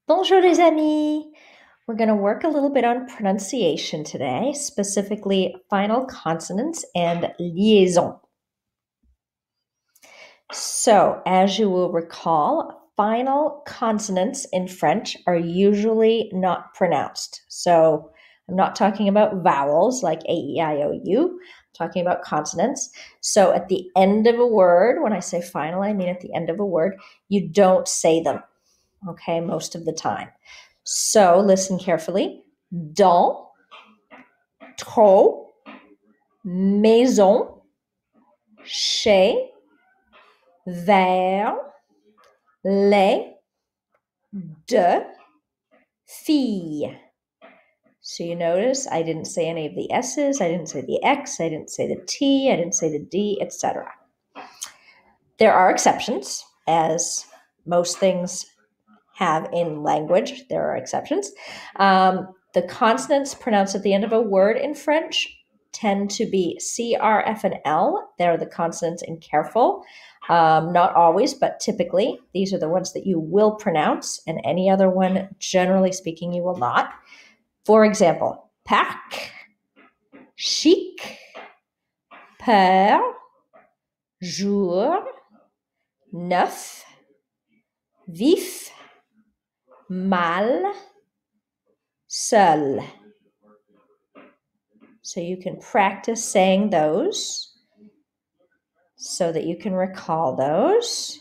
Bonjour les amis! We're going to work a little bit on pronunciation today, specifically final consonants and liaison. So, as you will recall, final consonants in French are usually not pronounced. So, I'm not talking about vowels like A, E, I, O, U. I'm talking about consonants. So, at the end of a word, when I say final, I mean at the end of a word, you don't say them, okay, most of the time. So listen carefully. Dans, trop, maison, chez, vers, les, deux, filles. So you notice I didn't say any of the S's, I didn't say the X, I didn't say the T, I didn't say the D, etc. There are exceptions, as most things have in language. There are exceptions. The consonants pronounced at the end of a word in French tend to be C, R, F, and L. They're the consonants in careful. Not always, but typically, these are the ones that you will pronounce, and any other one, generally speaking, you will not. For example, parc, chic, peur, jour, neuf, vif, mal, seul. So you can practice saying those so that you can recall those.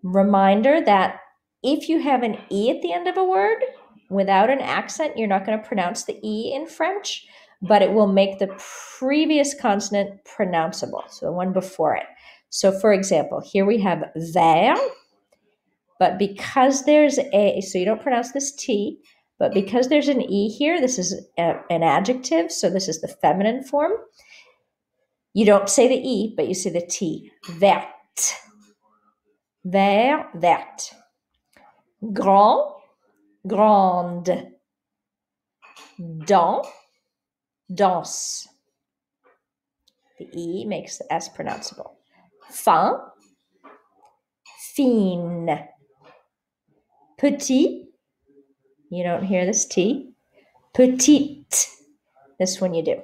Reminder that if you have an E at the end of a word, without an accent, you're not going to pronounce the E in French, but it will make the previous consonant pronounceable, so the one before it. So for example, here we have vers, but because there's so you don't pronounce this T, but because there's an E here, this is an adjective, so this is the feminine form. You don't say the E, but you say the T. Verte. Vert, verte. Grand, grande. Dans, danse. The E makes the S pronounceable. Fin, fine. Petit, you don't hear this T. Petite, this one you do.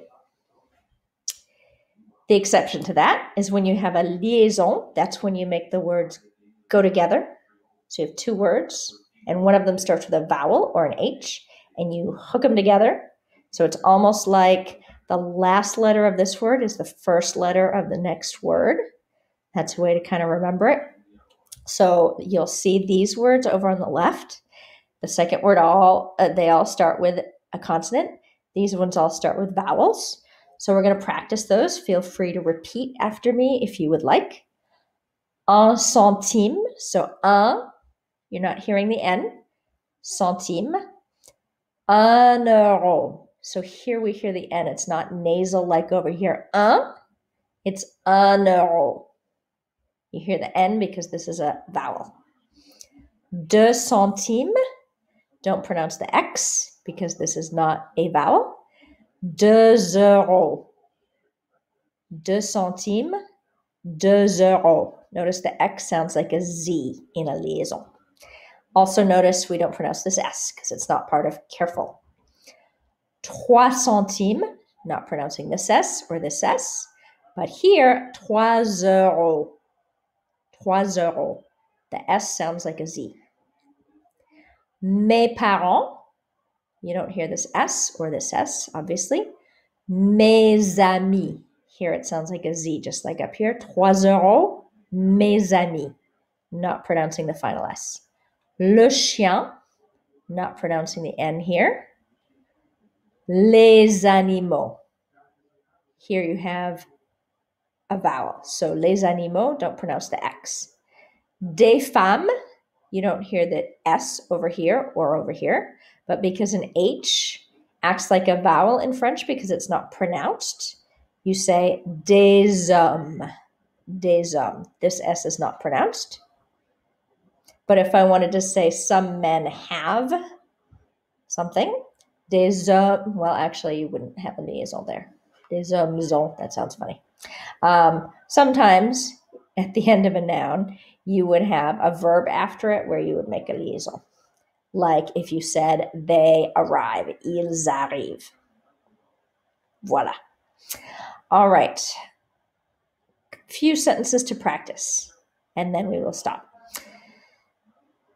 The exception to that is when you have a liaison. That's when you make the words go together. So you have two words, and one of them starts with a vowel or an H, and you hook them together. So it's almost like the last letter of this word is the first letter of the next word. That's a way to kind of remember it. So you'll see these words over on the left. The second word, they all start with a consonant. These ones all start with vowels. So we're going to practice those. Feel free to repeat after me if you would like. Un centime. So un, you're not hearing the N. Centime. Un euro. So here we hear the N. It's not nasal like over here. Un, it's un euro. You hear the N because this is a vowel. Deux centimes. Don't pronounce the X because this is not a vowel. Deux euros. Deux centimes. Deux euros. Notice the X sounds like a Z in a liaison. Also notice we don't pronounce this S because it's not part of careful. Trois centimes. Not pronouncing this S or this S. But here, trois euros. Trois euros. The S sounds like a Z. Mes parents. You don't hear this S or this S, obviously. Mes amis. Here it sounds like a Z, just like up here. Trois euros. Mes amis. Not pronouncing the final S. Le chien. Not pronouncing the N here. Les animaux. Here you have a vowel. So les animaux, don't pronounce the X. Des femmes. You don't hear the S over here or over here, but because an H acts like a vowel in French because it's not pronounced, you say des hommes. Des hommes. This S is not pronounced. But if I wanted to say some men have something, des hommes, well, actually, you wouldn't have a liaison there. Des hommes, that sounds funny. Sometimes at the end of a noun, you would have a verb after it where you would make a liaison. Like if you said, they arrive, ils arrivent. Voila. All right. Few sentences to practice, and then we will stop.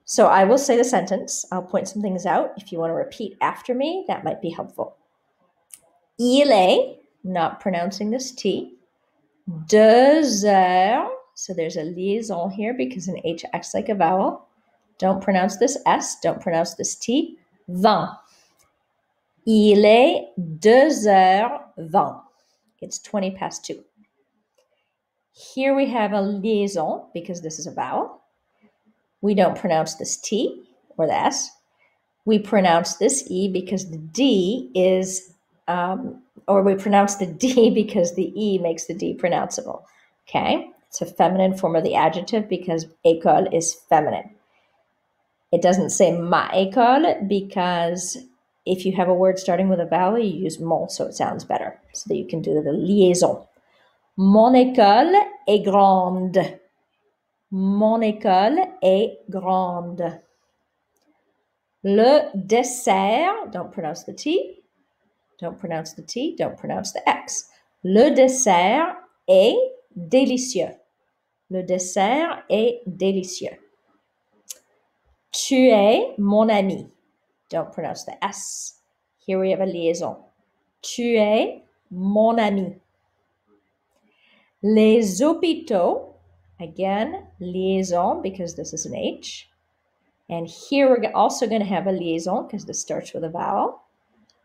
So I will say the sentence. I'll point some things out. If you want to repeat after me, that might be helpful. Il est, not pronouncing this T, deux heures. So there's a liaison here because an H acts like a vowel. Don't pronounce this S. Don't pronounce this T. Vingt. Il est 2h20. It's 20 past 2. Here we have a liaison because this is a vowel. We don't pronounce this T or the S. We pronounce this E because the D is, or we pronounce the D because the E makes the D pronounceable. Okay? It's a feminine form of the adjective because école is feminine. It doesn't say ma école because if you have a word starting with a vowel, you use mon, so it sounds better. So that you can do the liaison. Mon école est grande. Mon école est grande. Le dessert, don't pronounce the T. Don't pronounce the T. Don't pronounce the X. Le dessert est délicieux. Le dessert est délicieux. Tu es mon ami. Don't pronounce the S. Here we have a liaison. Tu es mon ami. Les hôpitaux, again, liaison because this is an H. And here we're also going to have a liaison because this starts with a vowel.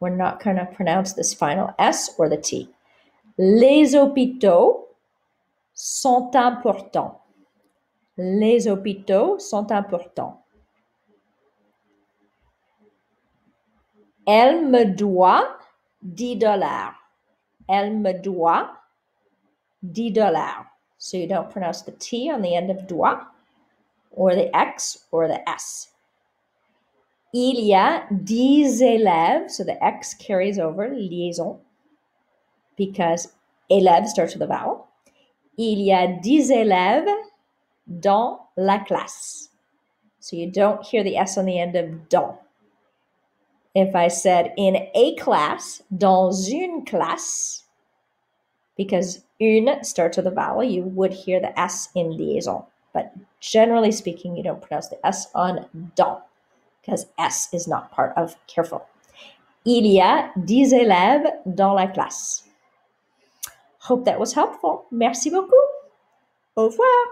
We're not going to pronounce this final S or the T. Les hôpitaux sont importants. Les hôpitaux sont importants. Elle me doit $10. Elle me doit $10. So you don't pronounce the T on the end of doit, or the X, or the S. Il y a 10 élèves, so the X carries over, liaison, because élève starts with a vowel. Il y a 10 élèves dans la classe. So you don't hear the S on the end of dans. If I said in a class, dans une classe, because une starts with a vowel, you would hear the S in liaison. But generally speaking, you don't pronounce the S on dans, because S is not part of careful. Il y a 10 élèves dans la classe. Hope that was helpful. Merci beaucoup. Au revoir.